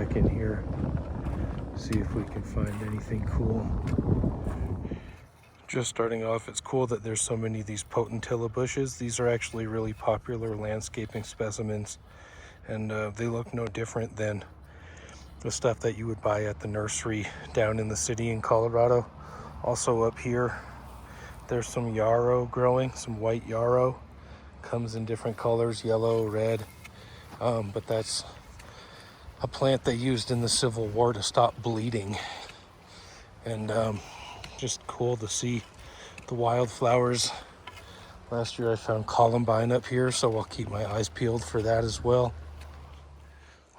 back in here, see if we can find anything cool. Just starting off, it's cool that there's so many of these potentilla bushes. These are actually really popular landscaping specimens, and they look no different than the stuff that you would buy at the nursery down in the city in Colorado. Also up here, there's some yarrow growing, some white yarrow. Comes in different colors, yellow, red, but that's a plant they used in the Civil War to stop bleeding. And just cool to see the wildflowers. Last year I found columbine up here, so I'll keep my eyes peeled for that as well.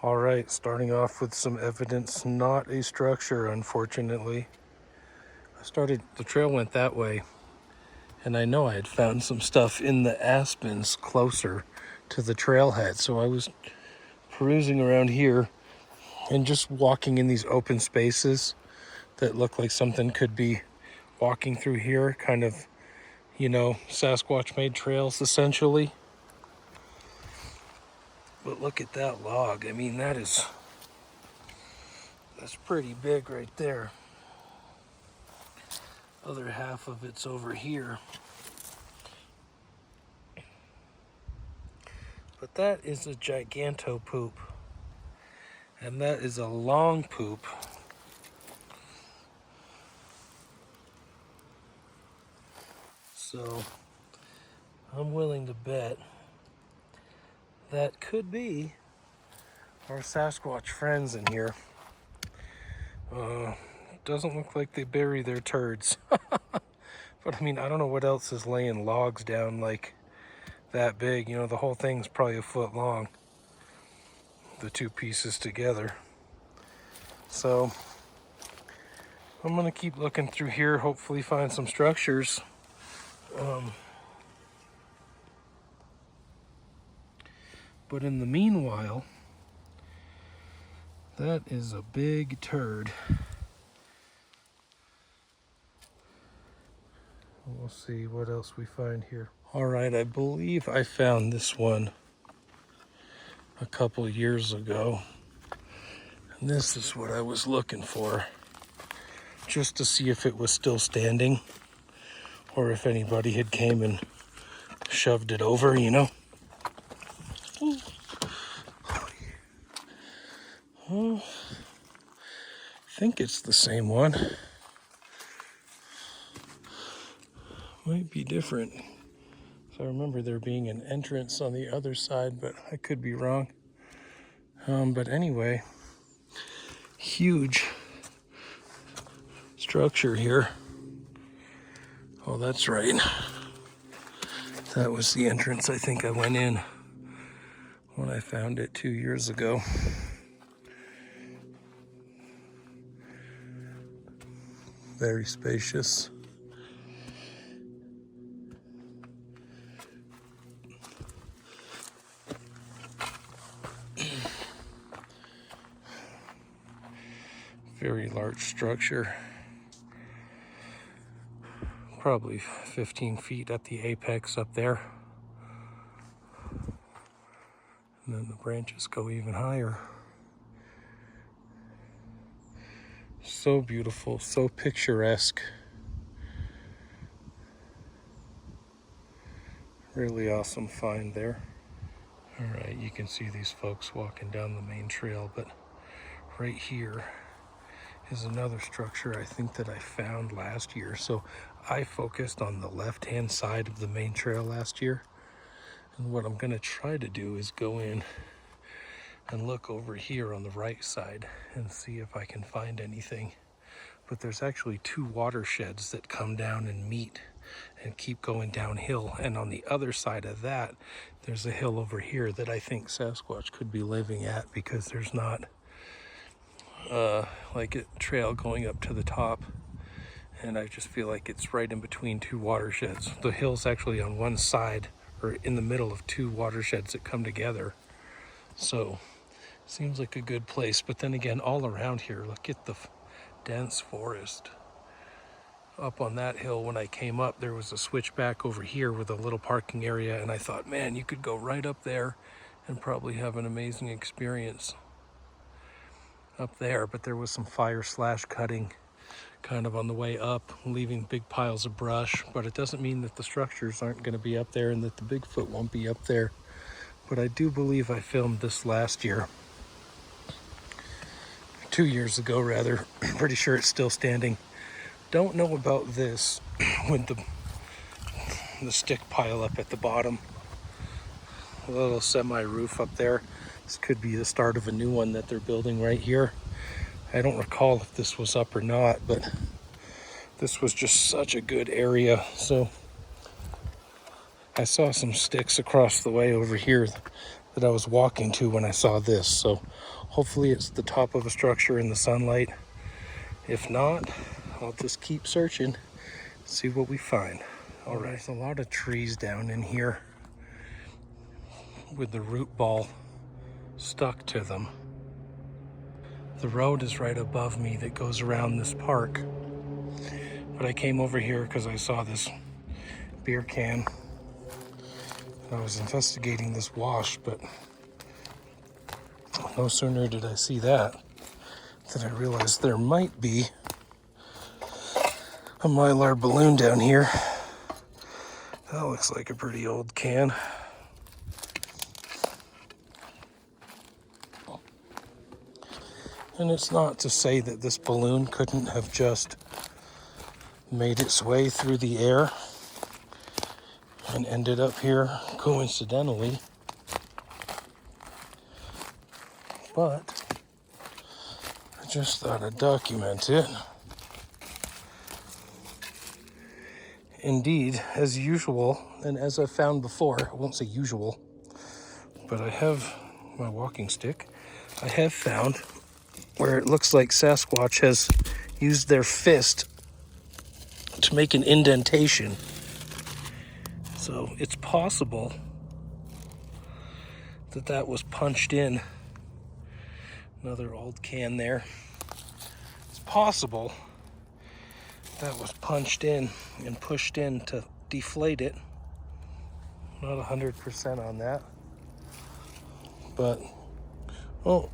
All right, starting off with some evidence, not a structure, unfortunately. The trail went that way, and I know I had found some stuff in the aspens closer to the trailhead. So I was perusing around here and just walking in these open spaces that look like something could be walking through here, kind of, you know, Sasquatch made trails essentially. But look at that log. I mean, that's pretty big right there. Other half of it's over here. But that is a giganto poop. And that is a long poop. So I'm willing to bet that could be our Sasquatch friends in here. Doesn't look like they bury their turds. But I mean, I don't know what else is laying logs down like that big. You know, the whole thing's probably a foot long, the two pieces together. So I'm gonna keep looking through here, hopefully find some structures. But in the meanwhile, that is a big turd. We'll see what else we find here. All right, I believe I found this one a couple years ago. And this is what I was looking for, just to see if it was still standing or if anybody had came and shoved it over, you know. Oh, I think it's the same one. Might be different. So I remember there being an entrance on the other side, but I could be wrong. But anyway, huge structure here. Oh, that's right. That was the entrance I think I went in when I found it 2 years ago. Very spacious. Very large structure. Probably 15 feet at the apex up there. And then the branches go even higher. So beautiful, so picturesque. Really awesome find there. All right, you can see these folks walking down the main trail, but right here is another structure I think that I found last year. So I focused on the left-hand side of the main trail last year. And what I'm gonna try to do is go in and look over here on the right side and see if I can find anything. But there's actually two watersheds that come down and meet and keep going downhill. And on the other side of that, there's a hill over here that I think Sasquatch could be living at, because there's not like a trail going up to the top. And I just feel like it's right in between two watersheds. The hill's actually on one side, or in the middle of two watersheds that come together. So seems like a good place. But then again, all around here, look at the dense forest. Up on that hill, when I came up, there was a switchback over here with a little parking area, and I thought, man, you could go right up there and probably have an amazing experience. up there, but there was some fire slash cutting kind of on the way up, leaving big piles of brush. But it doesn't mean that the structures aren't going to be up there and that the Bigfoot won't be up there. But I do believe I filmed this last year, 2 years ago rather. Pretty sure it's still standing. Don't know about this with the stick pile up at the bottom. A little semi-roof up there. This could be the start of a new one that they're building right here. I don't recall if this was up or not, but this was just such a good area. So I saw some sticks across the way over here that I was walking to when I saw this. So hopefully it's the top of a structure in the sunlight. If not, I'll just keep searching, see what we find. All right, there's a lot of trees down in here with the root ball stuck to them. The road is right above me that goes around this park. But I came over here because I saw this beer can. I was investigating this wash, but no sooner did I see that than I realized there might be a Mylar balloon down here. That looks like a pretty old can. And it's not to say that this balloon couldn't have just made its way through the air and ended up here coincidentally. But I just thought I'd document it. Indeed, as usual, and as I've found before, I won't say usual, but I have my walking stick. I have found where it looks like Sasquatch has used their fist to make an indentation. So it's possible that that was punched in. Another old can there. It's possible that was punched in and pushed in to deflate it. Not 100% on that. But, oh,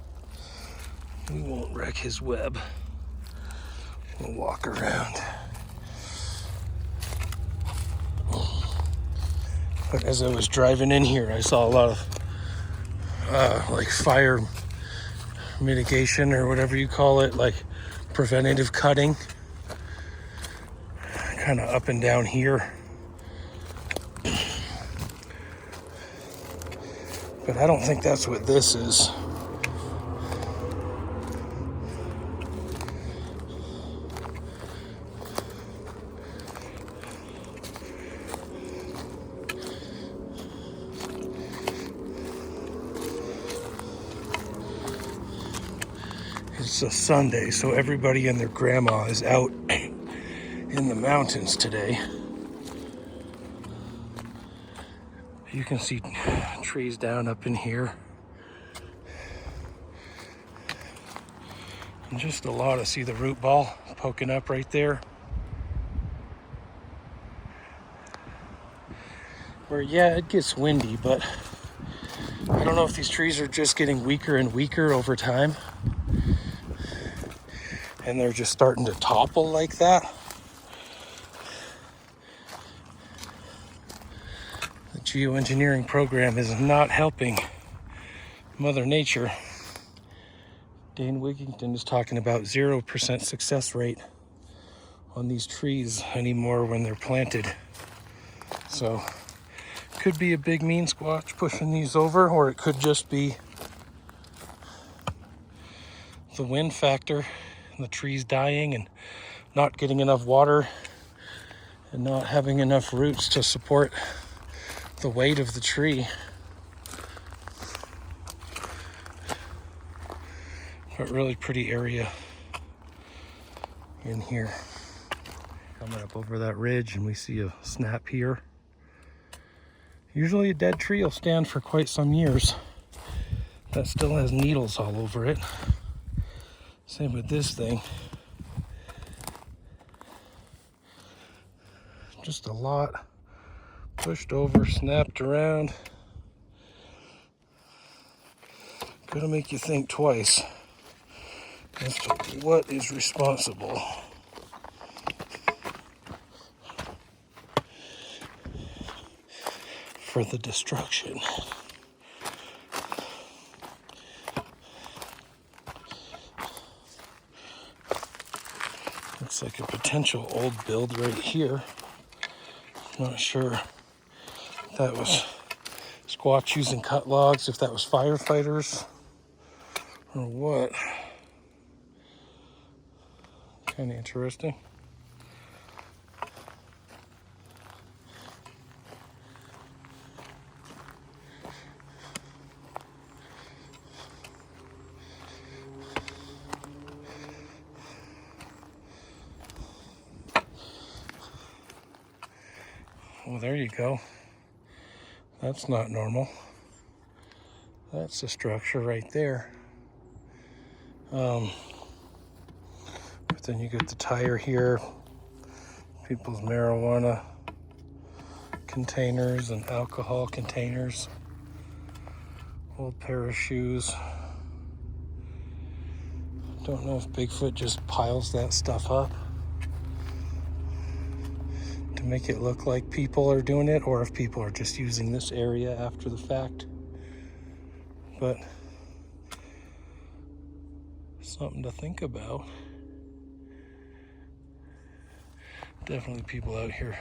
we won't wreck his web. We'll walk around. But as I was driving in here, I saw a lot of like fire mitigation or whatever you call it, like preventative cutting, kind of up and down here. But I don't think that's what this is. It's a Sunday, so everybody and their grandma is out in the mountains today. You can see trees down up in here. And just a lot of, see the root ball poking up right there. Where, yeah, it gets windy, but I don't know if these trees are just getting weaker and weaker over time. And they're just starting to topple like that. The geoengineering program is not helping Mother Nature. Dane Wigington is talking about 0% success rate on these trees anymore when they're planted. So, could be a big mean squatch pushing these over, or it could just be the wind factor. The trees dying and not getting enough water and not having enough roots to support the weight of the tree. But really pretty area in here. Coming up over that ridge and we see a snap here. Usually a dead tree will stand for quite some years. That still has needles all over it. Same with this thing. Just a lot pushed over, snapped around. Gonna make you think twice as to what is responsible for the destruction. Looks like a potential old build right here. Not sure if that was Squatch using cut logs, if that was firefighters, or what. Kind of interesting. Well, there you go. That's not normal. That's the structure right there. But then you get the tire here, people's marijuana containers and alcohol containers, old pair of shoes. Don't know if Bigfoot just piles that stuff up to make it look like people are doing it, or if people are just using this area after the fact. But something to think about. Definitely people out here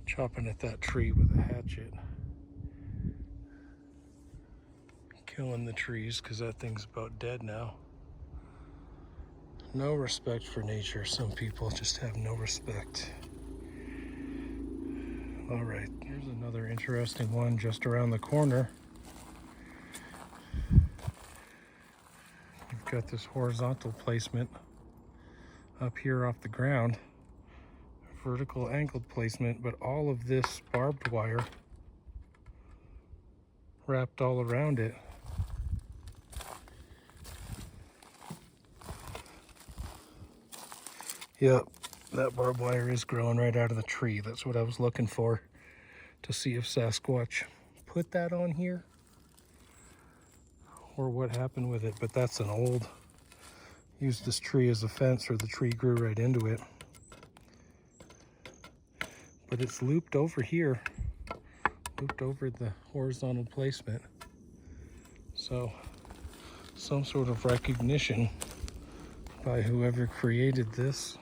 chopping at that tree with a hatchet, killing the trees because that thing's about dead now. No respect for nature. Some people just have no respect. All right, here's another interesting one just around the corner. You've got this horizontal placement up here off the ground, vertical angled placement, but all of this barbed wire wrapped all around it. Yep, that barbed wire is growing right out of the tree. That's what I was looking for, to see if Sasquatch put that on here or what happened with it. But that's an old, used this tree as a fence, or the tree grew right into it. But it's looped over here, looped over the horizontal placement. So some sort of recognition by whoever created this.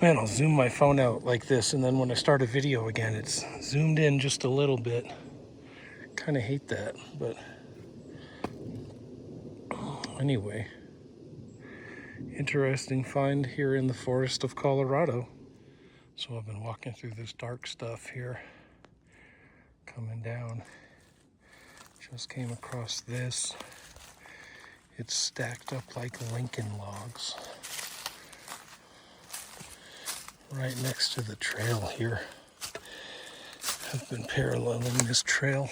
Man, I'll zoom my phone out like this, and then when I start a video again, it's zoomed in just a little bit. Kind of hate that, but anyway. Interesting find here in the forest of Colorado. So I've been walking through this dark stuff here, coming down. Just came across this. It's stacked up like Lincoln logs right next to the trail here. I've been paralleling this trail.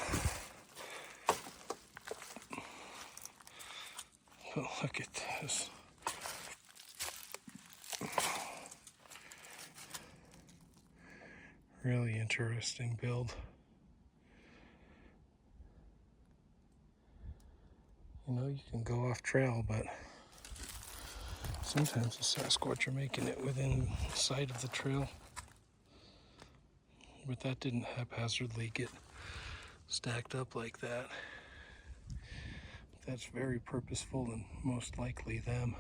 But look at this. Really interesting build. You know, you can go off trail, but sometimes the Sasquatch are making it within sight of the trail. But that didn't haphazardly get stacked up like that. That's very purposeful and most likely them.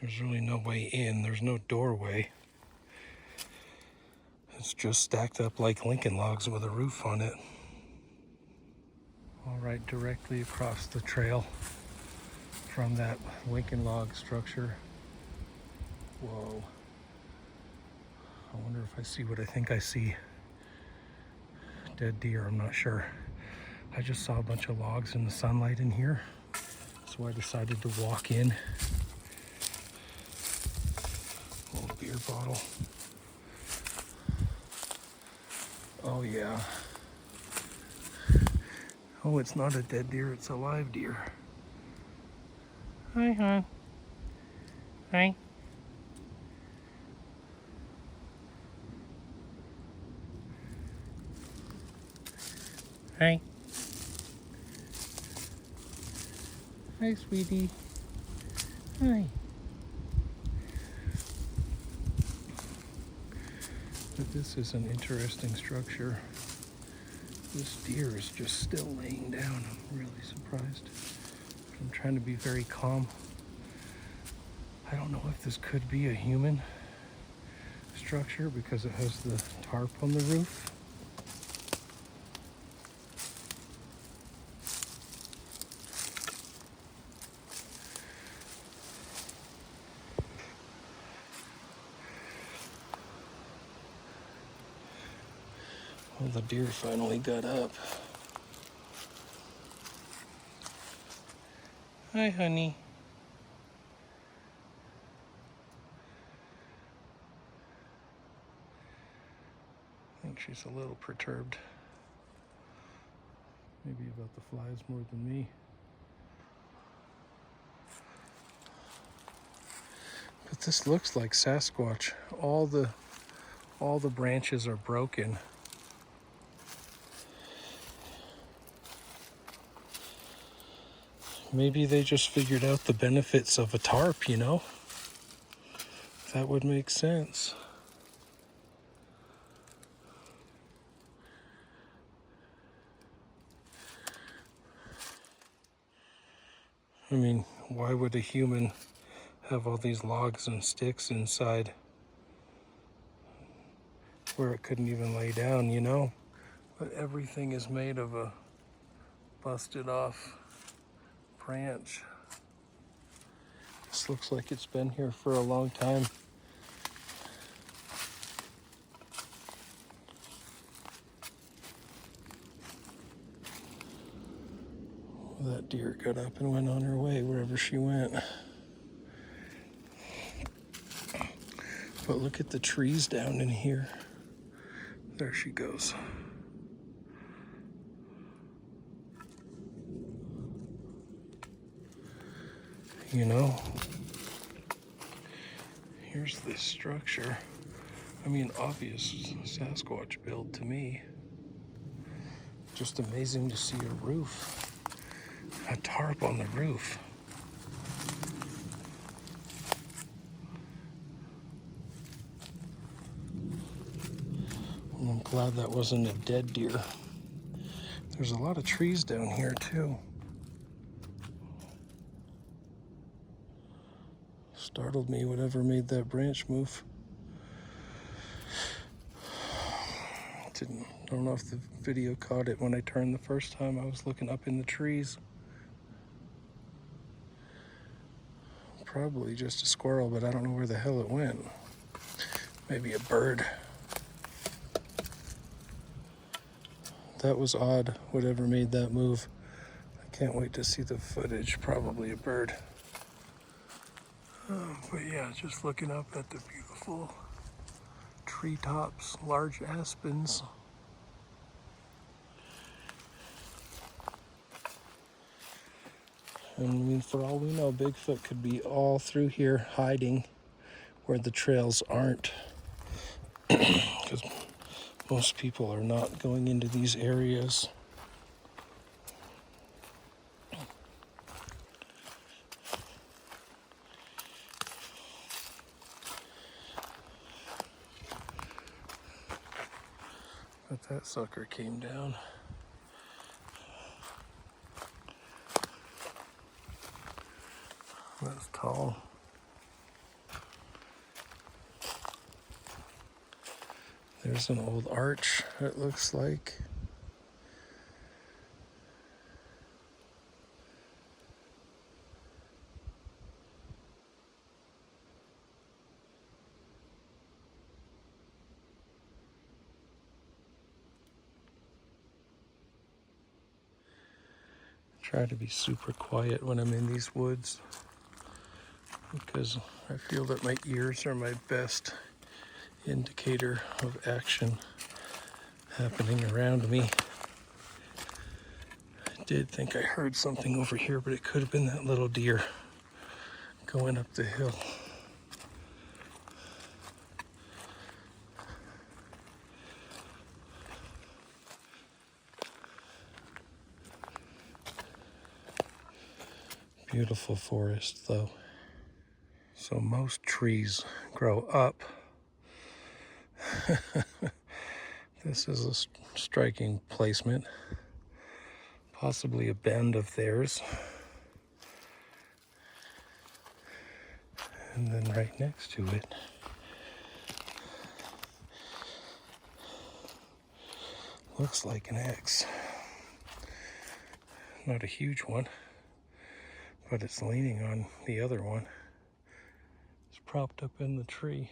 There's really no way in. There's no doorway. It's just stacked up like Lincoln logs with a roof on it. All right, directly across the trail from that Lincoln log structure. Whoa. I wonder if I see what I think I see. Dead deer, I'm not sure. I just saw a bunch of logs in the sunlight in here, so I decided to walk in. Little beer bottle. Oh yeah. Oh, it's not a dead deer, it's a live deer. Hi, hon. Hi. Hi. Hi, sweetie. Hi. But this is an interesting structure. This deer is just still laying down. I'm really surprised. I'm trying to be very calm. I don't know if this could be a human structure because it has the tarp on the roof. Well, the deer finally got up. Hi, honey. I think she's a little perturbed. Maybe about the flies more than me. But this looks like Sasquatch. All the branches are broken. Maybe they just figured out the benefits of a tarp, you know? That would make sense. I mean, why would a human have all these logs and sticks inside where it couldn't even lay down, you know? But everything is made of a busted off branch. This looks like it's been here for a long time. That deer got up and went on her way wherever she went. But look at the trees down in here. There she goes. You know, here's this structure. I mean, obvious Sasquatch build to me. Just amazing to see a roof, a tarp on the roof. And I'm glad that wasn't a dead deer. There's a lot of trees down here too. Startled me, whatever made that branch move. I don't know if the video caught it when I turned the first time. I was looking up in the trees. Probably just a squirrel, but I don't know where the hell it went. Maybe a bird. That was odd, whatever made that move. I can't wait to see the footage. Probably a bird. But yeah, just looking up at the beautiful treetops, large aspens. And I mean, for all we know, Bigfoot could be all through here hiding where the trails aren't. Because most people are not going into these areas. But that sucker came down. That's tall. There's an old arch, it looks like. Try to be super quiet when I'm in these woods because I feel that my ears are my best indicator of action happening around me. I did think I heard something over here, but it could have been that little deer. going up the hill. Beautiful forest though. So most trees grow up. This is a striking placement, possibly a bend of theirs. And then right next to it, looks like an X. Not a huge one, but it's leaning on the other one. It's propped up in the tree.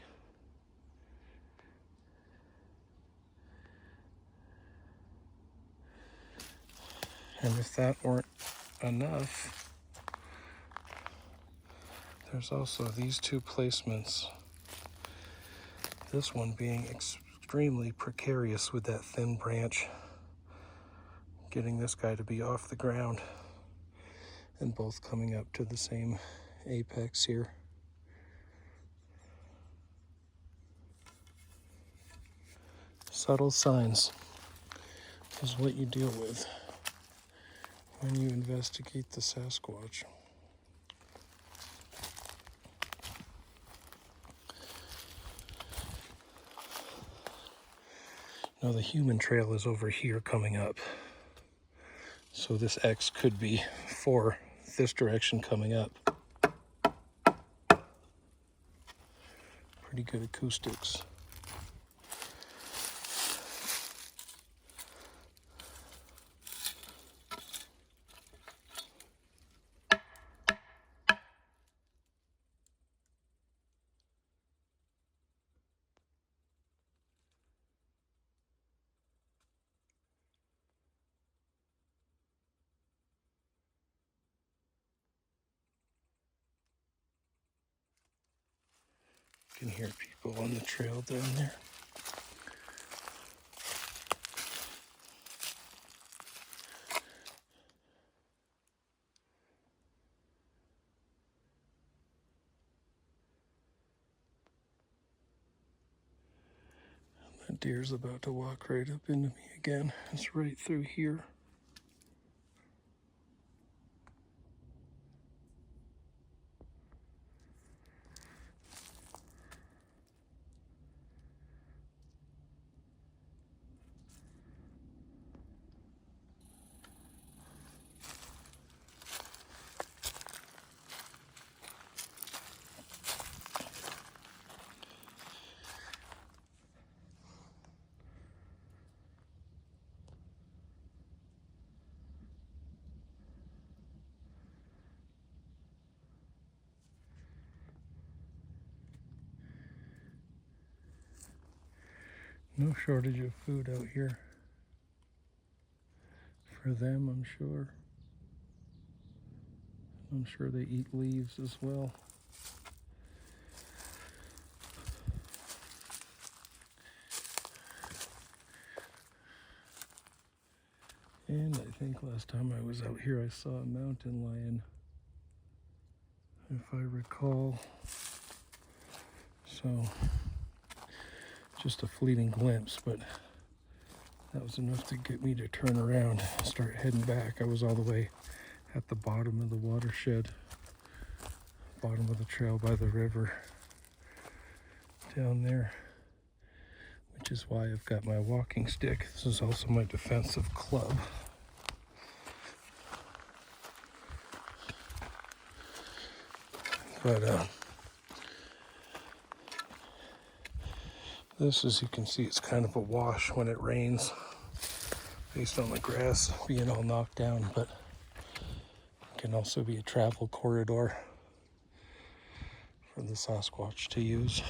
And if that weren't enough, there's also these two placements. This one being extremely precarious with that thin branch, getting this guy to be off the ground, and both coming up to the same apex here. Subtle signs is what you deal with when you investigate the Sasquatch. Now the human trail is over here coming up. So this X could be for this direction coming up. Pretty good acoustics. You can hear people on the trail down there. That deer's about to walk right up into me again. It's right through here. No shortage of food out here for them, I'm sure. I'm sure they eat leaves as well. And I think last time I was out here I saw a mountain lion, if I recall. So, just a fleeting glimpse, but that was enough to get me to turn around and start heading back. I was all the way at the bottom of the watershed, bottom of the trail by the river down there, which is why I've got my walking stick. This is also my defensive club. But this, as you can see, it's kind of a wash when it rains based on the grass being all knocked down, but it can also be a travel corridor for the Sasquatch to use,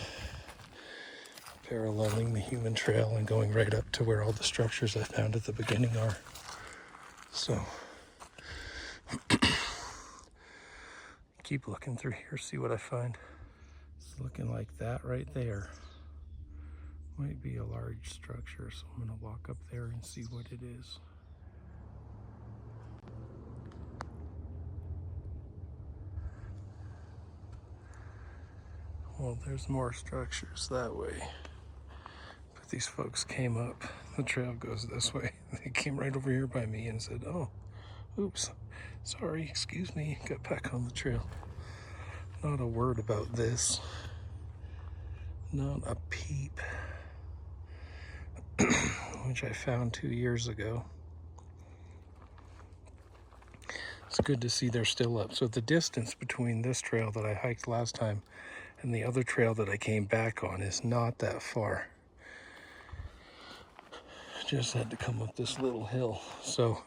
paralleling the human trail and going right up to where all the structures I found at the beginning are. So keep looking through here, see what I find. It's looking like that right there. Might be a large structure, so I'm gonna walk up there and see what it is. Well, there's more structures that way. But these folks came up. The trail goes this way. They came right over here by me and said, oh, oops, sorry, excuse me. Got back on the trail. Not a word about this. Not a peep. Which I found 2 years ago. It's good to see they're still up. So the distance between this trail that I hiked last time and the other trail that I came back on is not that far. Just had to come up this little hill. So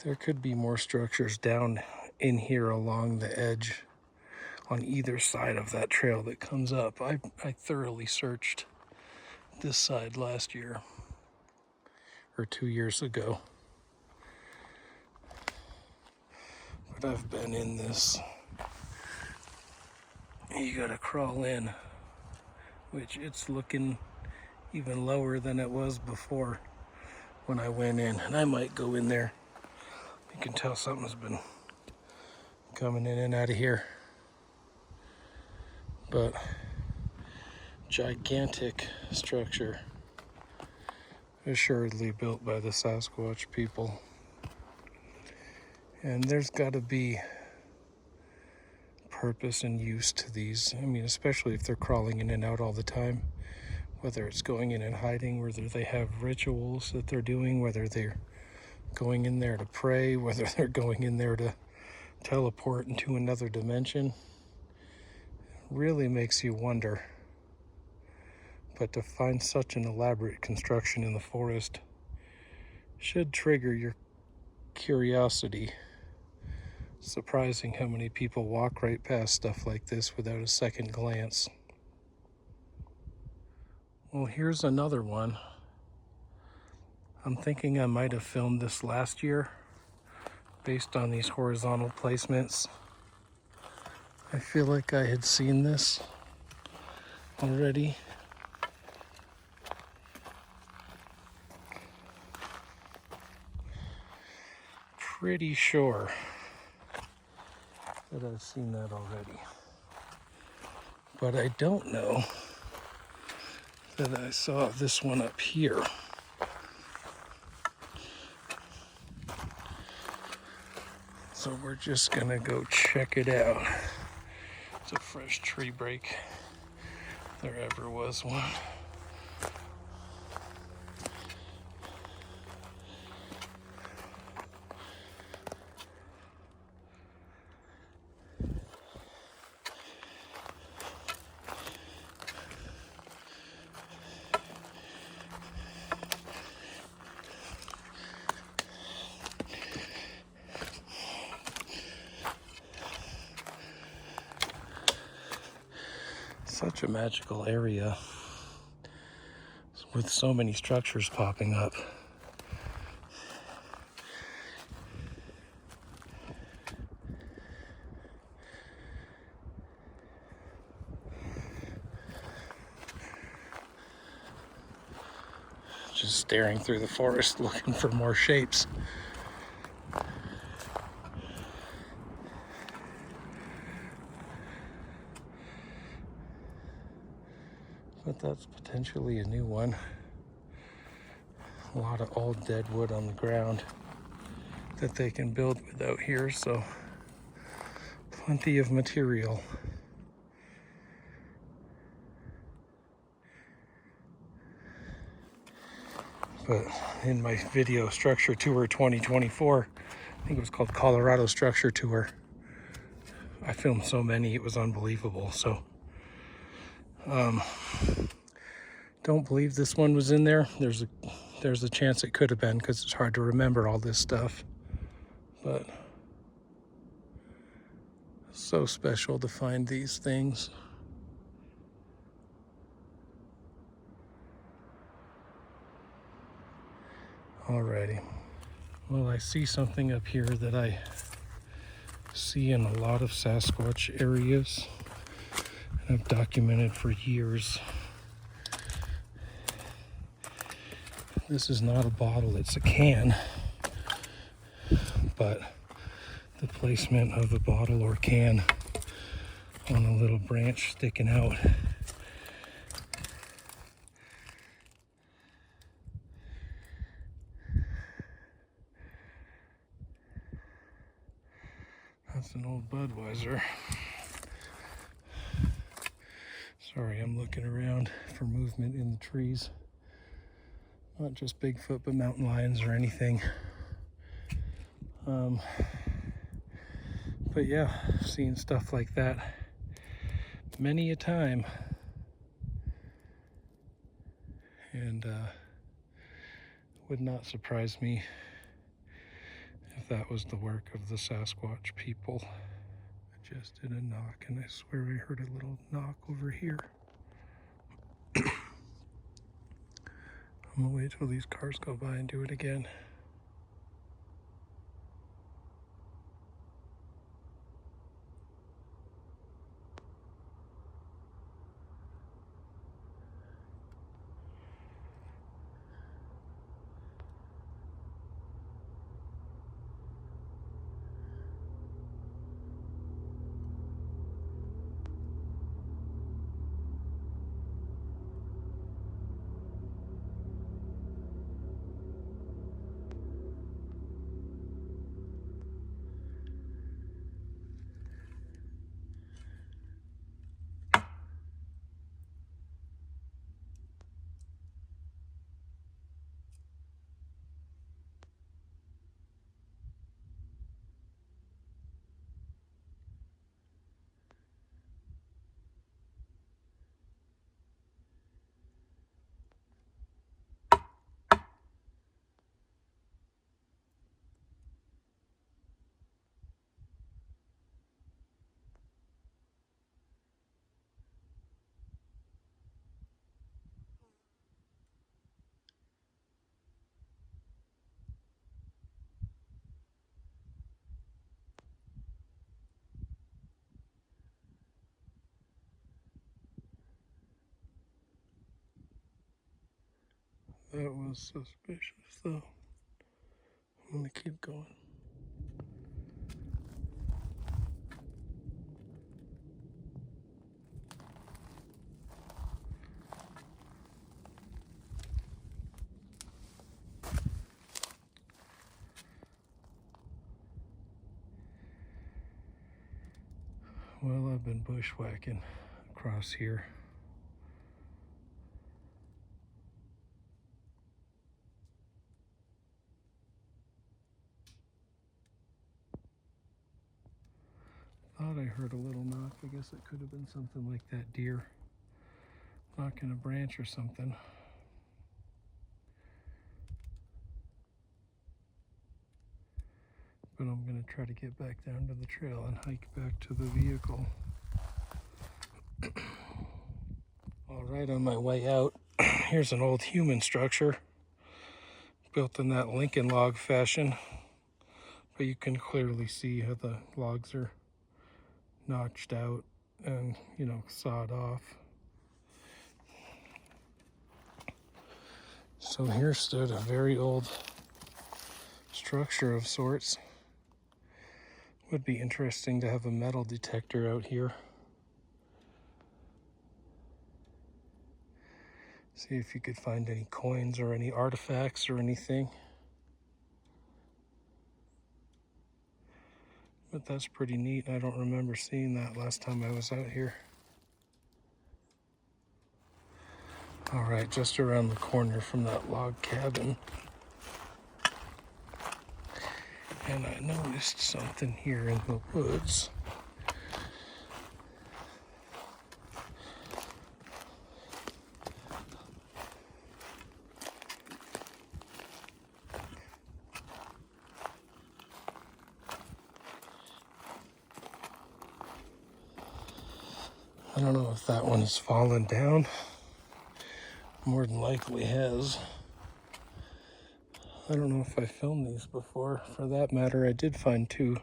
there could be more structures down in here along the edge on either side of that trail that comes up. I thoroughly searched this side last year or 2 years ago. But I've been in this. You gotta crawl in, which it's looking even lower than it was before when I went in. And I might go in there. You can tell something's been coming in and out of here. But gigantic structure, assuredly built by the Sasquatch people. And there's got to be purpose and use to these. I mean, especially if they're crawling in and out all the time, whether it's going in and hiding, whether they have rituals that they're doing, whether they're going in there to pray, whether they're going in there to teleport into another dimension. Really makes you wonder. But to find such an elaborate construction in the forest should trigger your curiosity. Surprising how many people walk right past stuff like this without a second glance. Well, here's another one. I'm thinking I might have filmed this last year based on these horizontal placements. I feel like I had seen this already. Pretty sure that I've seen that already. But I don't know that I saw this one up here. So we're just gonna go check it out. It's a fresh tree break. If there ever was one. Such a magical area with so many structures popping up. Just staring through the forest looking for more shapes. But that's potentially a new one. A lot of old dead wood on the ground that they can build without here, so plenty of material. But in my video Structure Tour 2024, I think it was called Colorado Structure Tour, I filmed so many it was unbelievable. So don't believe this one was in there. There's a chance it could have been, because it's hard to remember all this stuff. But so special to find these things. Alrighty. Well, I see something up here that I see in a lot of Sasquatch areas and I've documented for years. This is not a bottle, it's a can, but the placement of the bottle or can on a little branch sticking out. That's an old Budweiser. Sorry, I'm looking around for movement in the trees. Not just Bigfoot, but mountain lions or anything. But yeah, seeing stuff like that many a time. And would not surprise me if that was the work of the Sasquatch people. I just did a knock, and I swear I heard a little knock over here. I'm gonna wait till these cars go by and do it again. That was suspicious, though. I'm gonna keep going. Well, I've been bushwhacking across here. Thought I heard a little knock. I guess it could have been something like that deer knocking a branch or something. But I'm gonna try to get back down to the trail and hike back to the vehicle. All right, on my way out, here's an old human structure built in that Lincoln log fashion, but you can clearly see how the logs are notched out and, you know, sawed off. So here stood a very old structure of sorts. Would be interesting to have a metal detector out here. See if you could find any coins or any artifacts or anything. But that's pretty neat. I don't remember seeing that last time I was out here. All right, just around the corner from that log cabin. And I noticed something here in the woods. I don't know if that one has fallen down. More than likely has. I don't know if I filmed these before. For that matter, I did find 2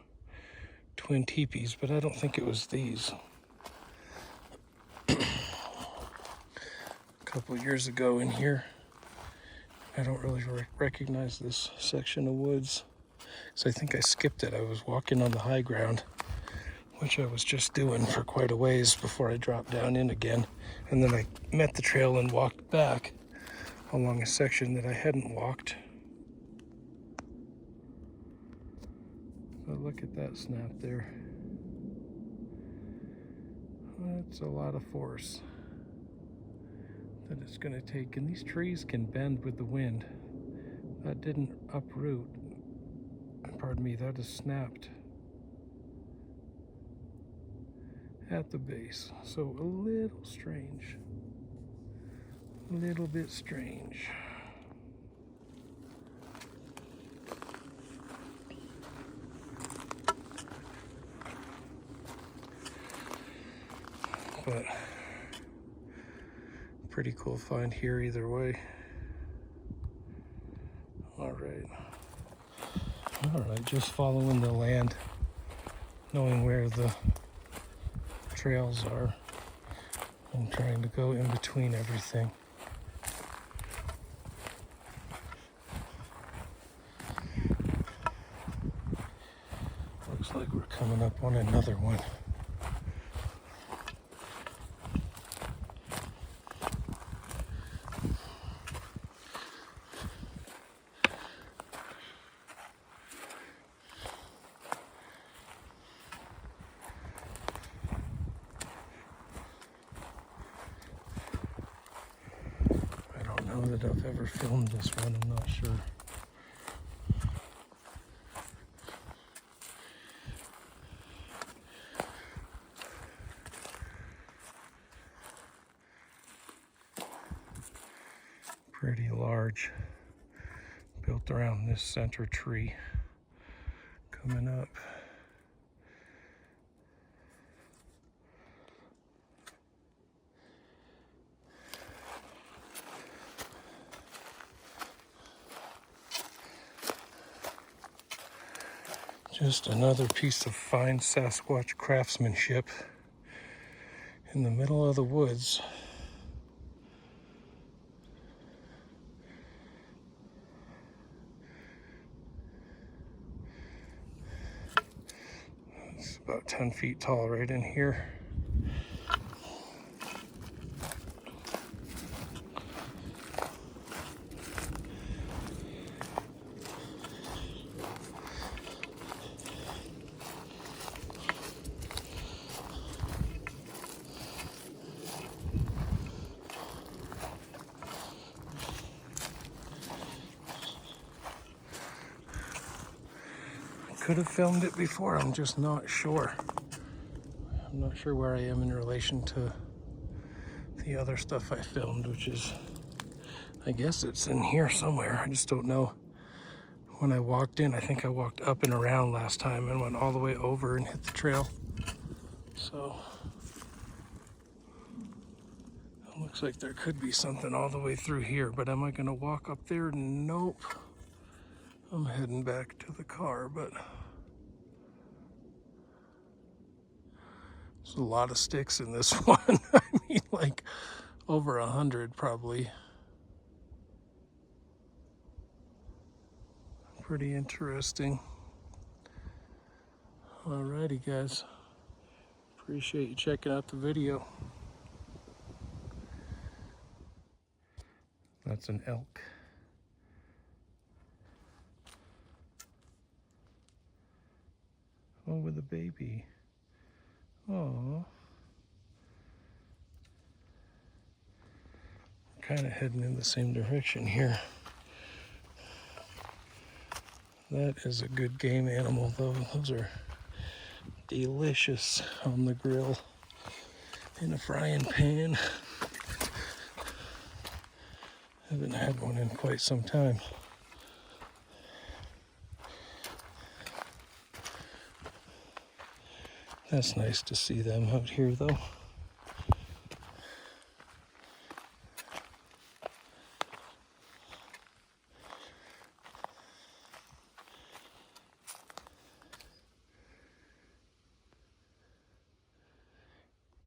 twin teepees, but I don't think it was these. A couple years ago in here, I don't really recognize this section of woods. So I think I skipped it. I was walking on the high ground which I was just doing for quite a ways before I dropped down in again. And then I met the trail and walked back along a section that I hadn't walked. So look at that snap there. That's a lot of force that it's going to take. And these trees can bend with the wind. That didn't uproot. Pardon me, that is snapped at the base. So a little strange. A little bit strange. But pretty cool find here either way. All right, just following the land, knowing where the trails are, and trying to go in between everything. Looks like we're coming up on another one. That I've ever filmed this one, I'm not sure. Pretty large, built around this center tree coming up. Just another piece of fine Sasquatch craftsmanship in the middle of the woods. It's about 10 feet tall right in here. Could have filmed it before, I'm just not sure. I'm not sure where I am in relation to the other stuff I filmed, which is, I guess it's in here somewhere. I just don't know. When I walked in, I think I walked up and around last time and went all the way over and hit the trail. So it looks like there could be something all the way through here, but am I gonna walk up there? Nope. I'm heading back to the car, but there's a lot of sticks in this one. I mean, like over 100 probably. Pretty interesting. Alrighty, guys. Appreciate you checking out the video. That's an elk. Oh, with a baby. Oh. Kind of heading in the same direction here. That is a good game animal, though. Those are delicious on the grill in a frying pan. Haven't had one in quite some time. That's nice to see them out here, though.